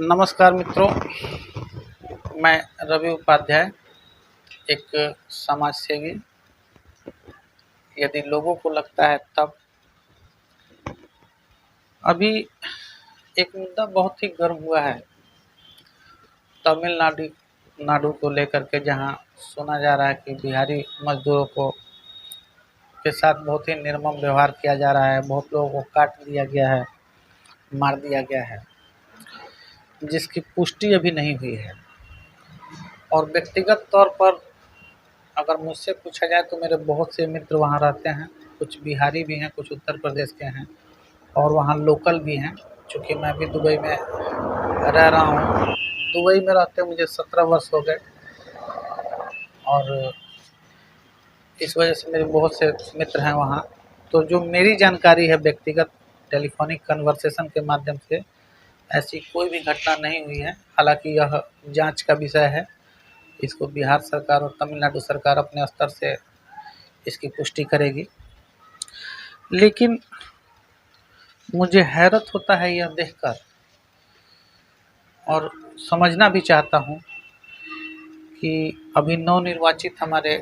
नमस्कार मित्रों, मैं रवि उपाध्याय, एक समाज सेवी। यदि लोगों को लगता है तब अभी एक मुद्दा बहुत ही गर्म हुआ है तमिलनाडु को लेकर के, जहां सुना जा रहा है कि बिहारी मजदूरों को के साथ बहुत ही निर्मम व्यवहार किया जा रहा है, बहुत लोगों को काट दिया गया है, मार दिया गया है, जिसकी पुष्टि अभी नहीं हुई है। और व्यक्तिगत तौर पर अगर मुझसे पूछा जाए तो मेरे बहुत से मित्र वहाँ रहते हैं, कुछ बिहारी भी हैं, कुछ उत्तर प्रदेश के हैं और वहाँ लोकल भी हैं। चूँकि मैं भी दुबई में रह रहा हूँ, दुबई में रहते मुझे 17 वर्ष हो गए और इस वजह से मेरे बहुत से मित्र हैं वहाँ। तो जो मेरी जानकारी है व्यक्तिगत टेलीफोनिक कन्वर्सेशन के माध्यम से, ऐसी कोई भी घटना नहीं हुई है। हालांकि यह जांच का विषय है, इसको बिहार सरकार और तमिलनाडु सरकार अपने स्तर से इसकी पुष्टि करेगी। लेकिन मुझे हैरत होता है यह देखकर, और समझना भी चाहता हूँ कि अभी नवनिर्वाचित हमारे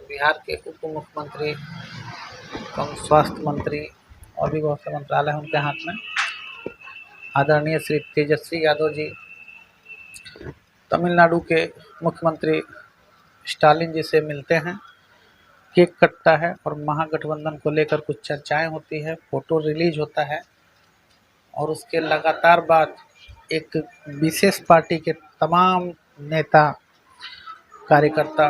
बिहार के उप मुख्यमंत्री एवं स्वास्थ्य मंत्री और भी बहुत से मंत्रालय हैं उनके हाथ में, आदरणीय श्री तेजस्वी यादव जी तमिलनाडु के मुख्यमंत्री स्टालिन जी से मिलते हैं, केक कटता है और महागठबंधन को लेकर कुछ चर्चाएं होती है, फ़ोटो रिलीज होता है और उसके लगातार बाद एक विशेष पार्टी के तमाम नेता कार्यकर्ता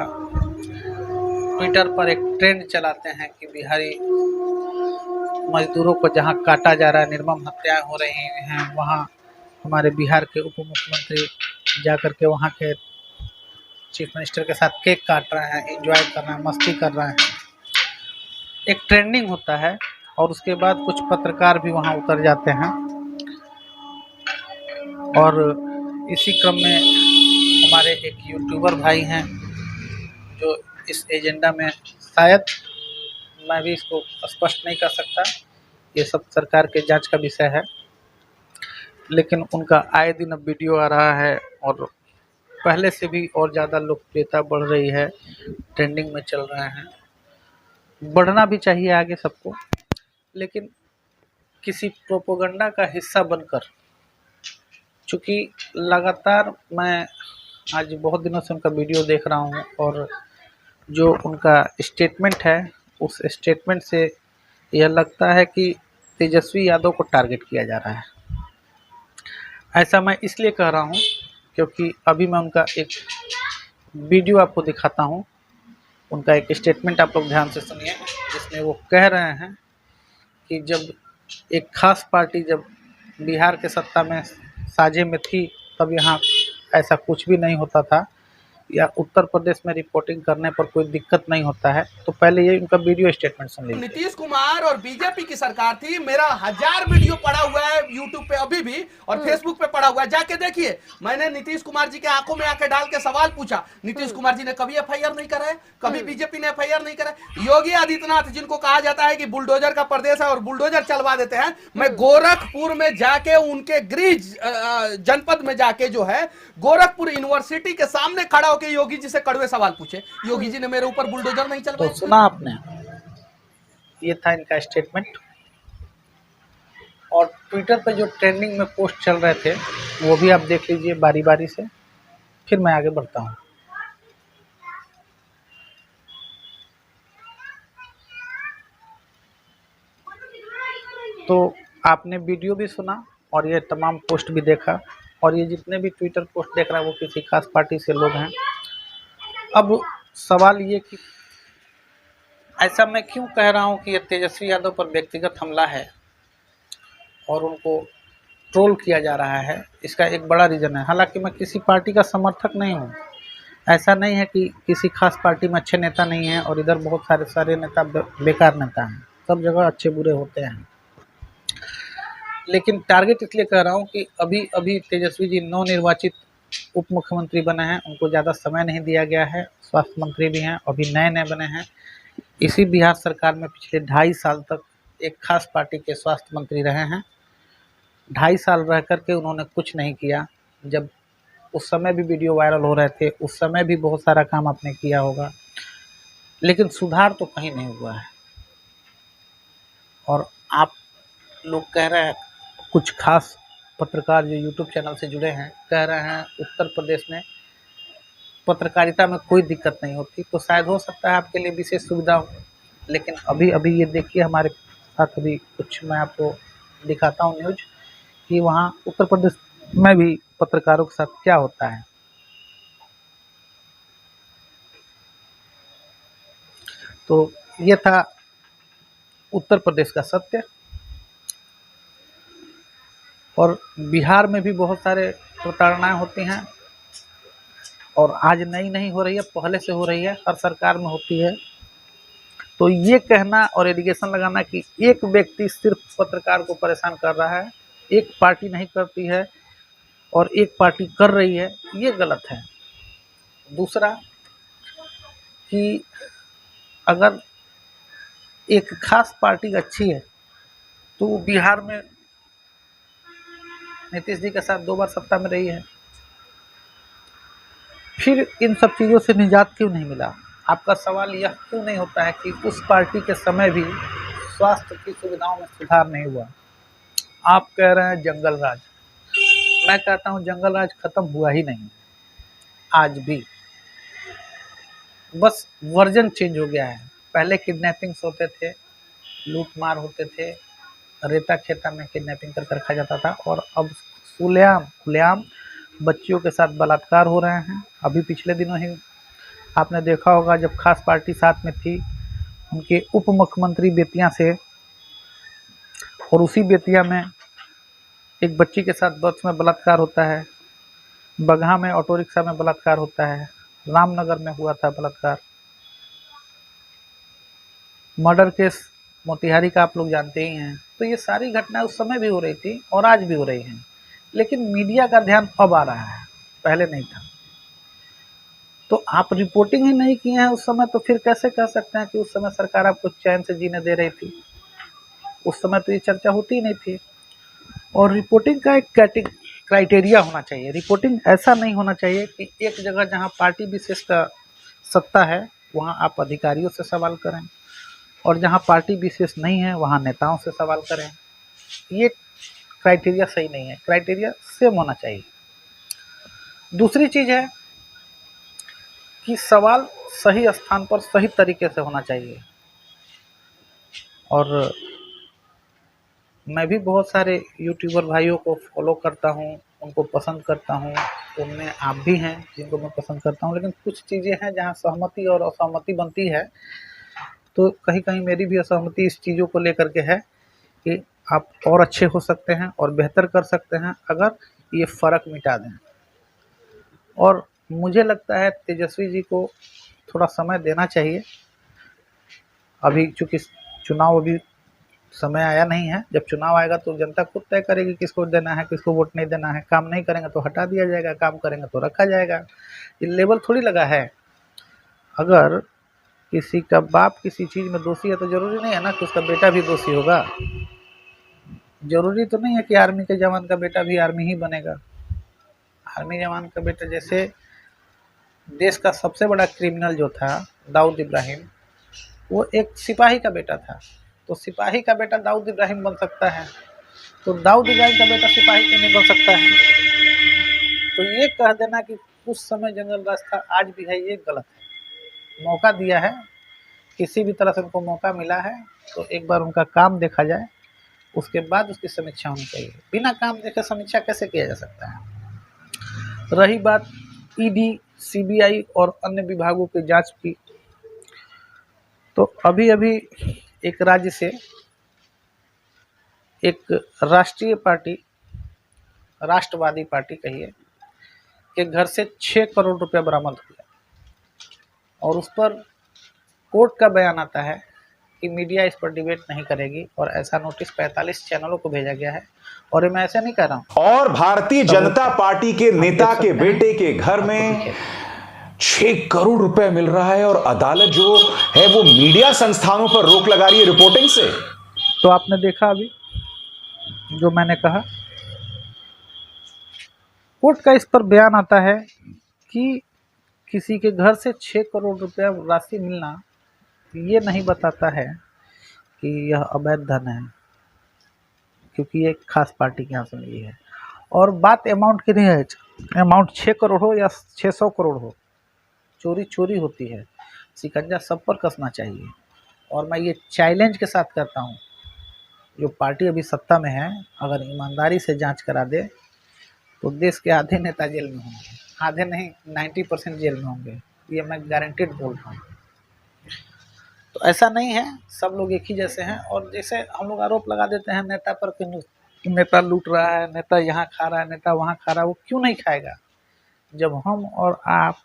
ट्विटर पर एक ट्रेंड चलाते हैं कि बिहारी मजदूरों को जहां काटा जा रहा है, निर्मम हत्याएं हो रही हैं, वहां हमारे बिहार के उप मुख्यमंत्री जाकर के वहां के चीफ मिनिस्टर के साथ केक काट रहे हैं, एंजॉय कर रहे हैं, मस्ती कर रहे हैं। एक ट्रेंडिंग होता है और उसके बाद कुछ पत्रकार भी वहां उतर जाते हैं और इसी क्रम में हमारे एक यूट्यूबर भाई हैं जो इस एजेंडा में, शायद मैं भी इसको स्पष्ट नहीं कर सकता, ये सब सरकार के जांच का विषय है, लेकिन उनका आए दिन अब वीडियो आ रहा है और पहले से भी और ज़्यादा लोकप्रियता बढ़ रही है, ट्रेंडिंग में चल रहे हैं। बढ़ना भी चाहिए आगे सबको, लेकिन किसी प्रोपोगंडा का हिस्सा बनकर, चूँकि लगातार मैं आज बहुत दिनों से उनका वीडियो देख रहा हूँ और जो उनका स्टेटमेंट है, उस स्टेटमेंट से यह लगता है कि तेजस्वी यादव को टारगेट किया जा रहा है। ऐसा मैं इसलिए कह रहा हूँ क्योंकि अभी मैं उनका एक वीडियो आपको दिखाता हूँ, उनका एक स्टेटमेंट आप लोग ध्यान से सुनिए, जिसमें वो कह रहे हैं कि जब एक खास पार्टी जब बिहार के सत्ता में साझे में थी तब यहाँ ऐसा कुछ भी नहीं होता था, या उत्तर प्रदेश में रिपोर्टिंग करने पर कोई दिक्कत नहीं होता है। तो पहले ये उनका वीडियो स्टेटमेंट सुन लीजिए। नीतीश कुमार और बीजेपी की सरकार थी, मेरा 1000 वीडियो पड़ा हुआ है यूट्यूब पे अभी भी और फेसबुक पे पड़ा हुआ है, जाके देखिए। मैंने नीतीश कुमार जी के आंखों में आके डाल के सवाल पूछा, नीतीश कुमार जी ने कभी एफआईआर नहीं करा है, कभी बीजेपी ने एफआईआर नहीं करा है। योगी आदित्यनाथ जिनको कहा जाता है कि बुलडोजर का प्रदेश है और बुलडोजर चलवा देते हैं, मैं गोरखपुर में जाके उनके गृह जनपद में जाके जो है गोरखपुर यूनिवर्सिटी के सामने खड़ा होकर योगी जी से कड़वे सवाल पूछे। योगी जी ने मेरे ऊपर बुलडोजर नहीं चलवाया। तो सुना आपने, ये था इनका स्टेटमेंट। और ट्विटर पे जो ट्रेंडिंग में पोस्ट चल रहे थे वो भी आप देख लीजिए बारी बारी से, फिर मैं आगे बढ़ता हूँ। तो आपने वीडियो भी सुना और ये तमाम पोस्ट भी देखा, और ये जितने भी ट्विटर पोस्ट देख रहे हैं वो किसी खास पार्टी से लोग हैं। अब सवाल ये कि ऐसा मैं क्यों कह रहा हूँ कि ये तेजस्वी यादव पर व्यक्तिगत हमला है और उनको ट्रोल किया जा रहा है, इसका एक बड़ा रीज़न है। हालांकि मैं किसी पार्टी का समर्थक नहीं हूँ, ऐसा नहीं है कि किसी खास पार्टी में अच्छे नेता नहीं हैं और इधर बहुत सारे नेता बेकार नेता हैं, सब जगह अच्छे बुरे होते हैं। लेकिन टारगेट इसलिए कह रहा हूँ कि अभी अभी तेजस्वी जी नवनिर्वाचित उप मुख्यमंत्री बने हैं, उनको ज़्यादा समय नहीं दिया गया है, स्वास्थ्य मंत्री भी हैं, अभी नए नए बने हैं। इसी बिहार सरकार में पिछले 2.5 साल तक एक खास पार्टी के स्वास्थ्य मंत्री रहे हैं। 2.5 साल रह करके उन्होंने कुछ नहीं किया, जब उस समय भी वीडियो वायरल हो रहे थे, उस समय भी बहुत सारा काम आपने किया होगा, लेकिन सुधार तो कहीं नहीं हुआ है। और आप लोग कह रहे हैं, कुछ खास पत्रकार जो यूट्यूब चैनल से जुड़े हैं कह रहे हैं उत्तर प्रदेश में पत्रकारिता में कोई दिक्कत नहीं होती, तो शायद हो सकता है आपके लिए विशेष सुविधा हो। लेकिन अभी अभी ये देखिए हमारे साथ, अभी कुछ मैं आपको दिखाता हूँ न्यूज कि वहाँ उत्तर प्रदेश में भी पत्रकारों के साथ क्या होता है। तो ये था उत्तर प्रदेश का सत्य। और बिहार में भी बहुत सारे प्रताड़नाएं होती हैं, और आज नई नहीं हो रही है, पहले से हो रही है, हर सरकार में होती है। तो ये कहना और एलिगेशन लगाना कि एक व्यक्ति सिर्फ पत्रकार को परेशान कर रहा है, एक पार्टी नहीं करती है और एक पार्टी कर रही है, ये गलत है। दूसरा कि अगर एक खास पार्टी अच्छी है तो वो बिहार में नीतीश जी के साथ 2 बार सत्ता में रही है, फिर इन सब चीज़ों से निजात क्यों नहीं मिला? आपका सवाल यह क्यों नहीं होता है कि उस पार्टी के समय भी स्वास्थ्य की सुविधाओं में सुधार नहीं हुआ? आप कह रहे हैं जंगल राज, मैं कहता हूँ जंगल राज खत्म हुआ ही नहीं, आज भी बस वर्जन चेंज हो गया है। पहले किडनैपिंग्स होते थे, लूट मार होते थे, रेता खेता में किडनैपिंग कर रखा जाता था, और अब खुलेआम बच्चियों के साथ बलात्कार हो रहे हैं। अभी पिछले दिनों ही आपने देखा होगा, जब खास पार्टी साथ में थी, उनके उप मुख्यमंत्री बेतिया से, और उसी बेतिया में एक बच्ची के साथ बस में बलात्कार होता है, बगहा में ऑटो रिक्शा में बलात्कार होता है, रामनगर में हुआ था बलात्कार, मर्डर केस मोतिहारी का आप लोग जानते ही हैं। तो ये सारी घटनाएं उस समय भी हो रही थी और आज भी हो रही हैं, लेकिन मीडिया का ध्यान अब आ रहा है, पहले नहीं था। तो आप रिपोर्टिंग ही नहीं किए हैं उस समय, तो फिर कैसे कह सकते हैं कि उस समय सरकार आपको चैन से जीने दे रही थी? उस समय तो ये चर्चा होती ही नहीं थी। और रिपोर्टिंग का एक क्राइटेरिया होना चाहिए। रिपोर्टिंग ऐसा नहीं होना चाहिए कि एक जगह जहां पार्टी विशेष का सत्ता है वहां आप अधिकारियों से सवाल करें, और जहां पार्टी विशेष नहीं है वहां नेताओं से सवाल करें। ये क्राइटेरिया सही नहीं है, क्राइटेरिया सेम होना चाहिए। दूसरी चीज़ है कि सवाल सही स्थान पर सही तरीके से होना चाहिए। और मैं भी बहुत सारे यूट्यूबर भाइयों को फॉलो करता हूँ, उनको पसंद करता हूँ, उनमें आप भी हैं जिनको मैं पसंद करता हूँ, लेकिन कुछ चीज़ें हैं जहाँ सहमति और असहमति बनती है। तो कहीं कहीं मेरी भी असहमति इस चीज़ों को लेकर के है कि आप और अच्छे हो सकते हैं और बेहतर कर सकते हैं अगर ये फ़र्क मिटा दें। और मुझे लगता है तेजस्वी जी को थोड़ा समय देना चाहिए। अभी चूँकि चुनाव अभी समय आया नहीं है, जब चुनाव आएगा तो जनता खुद तय करेगी किसको देना है, किसको वोट नहीं देना है। काम नहीं करेंगे तो हटा दिया जाएगा, काम करेंगे तो रखा जाएगा। ये लेवल थोड़ी लगा है। अगर किसी का बाप किसी चीज़ में दोषी है तो ज़रूरी नहीं है ना कि उसका बेटा भी दोषी होगा। ज़रूरी तो नहीं है कि आर्मी के जवान का बेटा भी आर्मी ही बनेगा। आर्मी जवान का बेटा, जैसे देश का सबसे बड़ा क्रिमिनल जो था दाऊद इब्राहिम, वो एक सिपाही का बेटा था, तो सिपाही का बेटा दाऊद इब्राहिम बन सकता है, तो दाऊद इब्राहिम का बेटा सिपाही क्यों नहीं बन सकता है? तो ये कह देना कि उस समय जनरल राज था आज भी है, ये गलत है। मौका दिया है, किसी भी तरह से उनको मौका मिला है, तो एक बार उनका काम देखा जाए, उसके बाद उसकी समीक्षा होनी चाहिए। बिना काम देखे समीक्षा कैसे किया जा सकता है? रही बात ईडी, सीबीआई और अन्य विभागों की जांच की, तो अभी अभी एक राज्य से एक राष्ट्रीय पार्टी, राष्ट्रवादी पार्टी कहिए, के घर से 6 करोड़ रुपया बरामद हुआ, और उस पर कोर्ट का बयान आता है कि मीडिया इस पर डिबेट नहीं करेगी, और ऐसा नोटिस 45 चैनलों को भेजा गया है। और ये मैं ऐसे नहीं कह रहा हूँ। और भारतीय जनता पार्टी के नेता के बेटे के घर में 6 करोड़ रुपए मिल रहा है, और अदालत जो है वो मीडिया संस्थानों पर रोक लगा रही है रिपोर्टिंग से। तो आपने देखा अभी जो मैंने कहा, कोर्ट का इस पर बयान आता है कि किसी के घर से 6 करोड़ रुपया राशि मिलना ये नहीं बताता है कि यह अवैध धन है, क्योंकि ये एक खास पार्टी के यहाँ से मिली है। और बात अमाउंट की नहीं है, अमाउंट 6 करोड़ हो या 600 करोड़ हो, चोरी चोरी होती है, शिकंजा सब पर कसना चाहिए। और मैं ये चैलेंज के साथ कहता हूँ, जो पार्टी अभी सत्ता में है, अगर ईमानदारी से जांच करा दे तो देश के आधे नेता जेल में होंगे, आधे नहीं 90% जेल में होंगे, ये मैं गारंटेड बोल रहा हूँ। तो ऐसा नहीं है, सब लोग एक ही जैसे हैं। और जैसे हम लोग आरोप लगा देते हैं नेता पर कि नेता लूट रहा है, नेता यहाँ खा रहा है, नेता वहाँ खा रहा है, वो क्यों नहीं खाएगा? जब हम और आप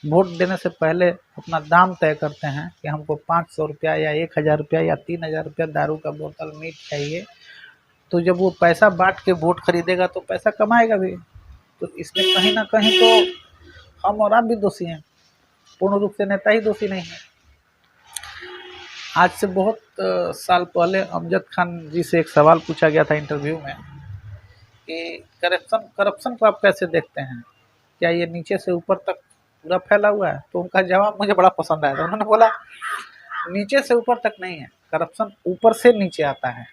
वोट देने से पहले अपना दाम तय करते हैं कि हमको 500 रुपया या 1000 रुपया या 3000 रुपया दारू का बोतल मीट चाहिए, तो जब वो पैसा बांट के वोट खरीदेगा तो पैसा कमाएगा भी। तो इसमें कहीं ना कहीं तो हम और आप भी दोषी हैं, पूर्ण रूप से नेता ही दोषी नहीं है। आज से बहुत साल पहले अमजद खान जी से एक सवाल पूछा गया था इंटरव्यू में कि करप्शन को आप कैसे देखते हैं, क्या ये नीचे से ऊपर तक पूरा फैला हुआ है? तो उनका जवाब मुझे बड़ा पसंद आया था। उन्होंने बोला नीचे से ऊपर तक नहीं है, करप्शन ऊपर से नीचे आता है।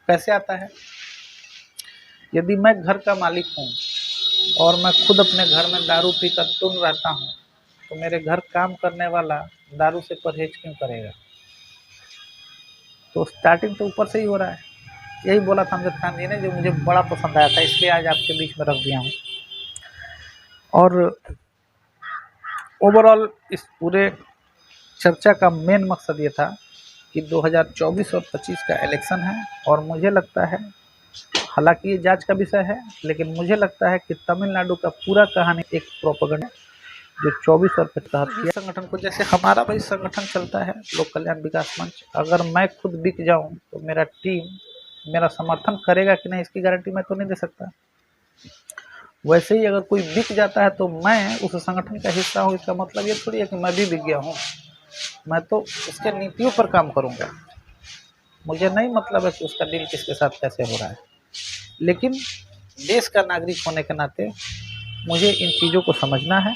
कैसे आता है? यदि मैं घर का मालिक हूँ और मैं खुद अपने घर में दारू पीकर टुन रहता हूँ, तो मेरे घर काम करने वाला दारू से परहेज क्यों करेगा? तो स्टार्टिंग तो ऊपर से ही हो रहा है। यही बोला था अमजद खान जी ने, जो मुझे बड़ा पसंद आया था, इसलिए आज आपके बीच में रख दिया हूँ। और ओवरऑल इस पूरे चर्चा का मेन मकसद ये था कि 2024 और 25 का इलेक्शन है, और मुझे लगता है, हालांकि ये जांच का विषय है, लेकिन मुझे लगता है कि तमिलनाडु का पूरा कहानी एक प्रोपेगेंडा जो 24 और 25 किया संगठन को। जैसे हमारा भाई संगठन चलता है लोक कल्याण विकास मंच, अगर मैं खुद बिक जाऊं तो मेरा टीम मेरा समर्थन करेगा कि नहीं, इसकी गारंटी मैं तो नहीं दे सकता। वैसे ही अगर कोई बिक जाता है तो मैं उस संगठन का हिस्सा हूँ, इसका मतलब ये थोड़ी है कि मैं भी बिक गया हूँ। मैं तो उसके नीतियों पर काम करूँगा, मुझे नहीं मतलब है कि उसका डील किसके साथ कैसे हो रहा है। लेकिन देश का नागरिक होने के नाते मुझे इन चीज़ों को समझना है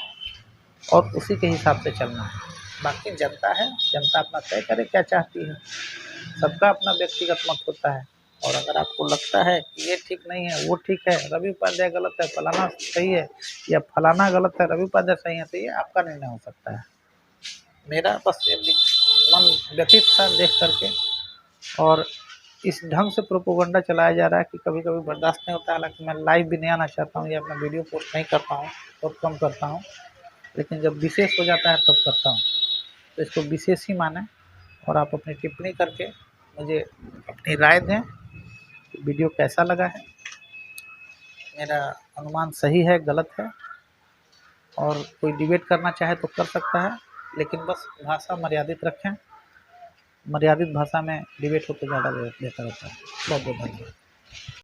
और उसी के हिसाब से चलना है। बाकी जनता है, जनता अपना तय करे क्या चाहती है, सबका अपना व्यक्तिगत मत होता है। और अगर आपको लगता है कि ये ठीक नहीं है, वो ठीक है, रवि उपाध्याय गलत है, फलाना सही है, या फलाना गलत है, रवि उपाध्याय सही है, तो ये आपका निर्णय हो सकता है। मेरा बस ये मन व्यथित था देख करके, और इस ढंग से प्रोपोगंडा चलाया जा रहा है कि कभी कभी बर्दाश्त नहीं होता। हालांकि मैं लाइव भी नहीं आना चाहता हूँ या अपना वीडियो पोस्ट नहीं करता हूँ, बहुत कम करता हूँ, लेकिन जब विशेष हो जाता है तब करता हूँ। तो इसको विशेष ही माने और आप अपनी टिप्पणी करके मुझे अपनी राय दें, वीडियो कैसा लगा है, मेरा अनुमान सही है गलत है। और कोई डिबेट करना चाहे तो कर सकता है, लेकिन बस भाषा मर्यादित रखें। मर्यादित भाषा में डिबेट हो तो ज़्यादा बेहतर होता है। बहुत बहुत धन्यवाद।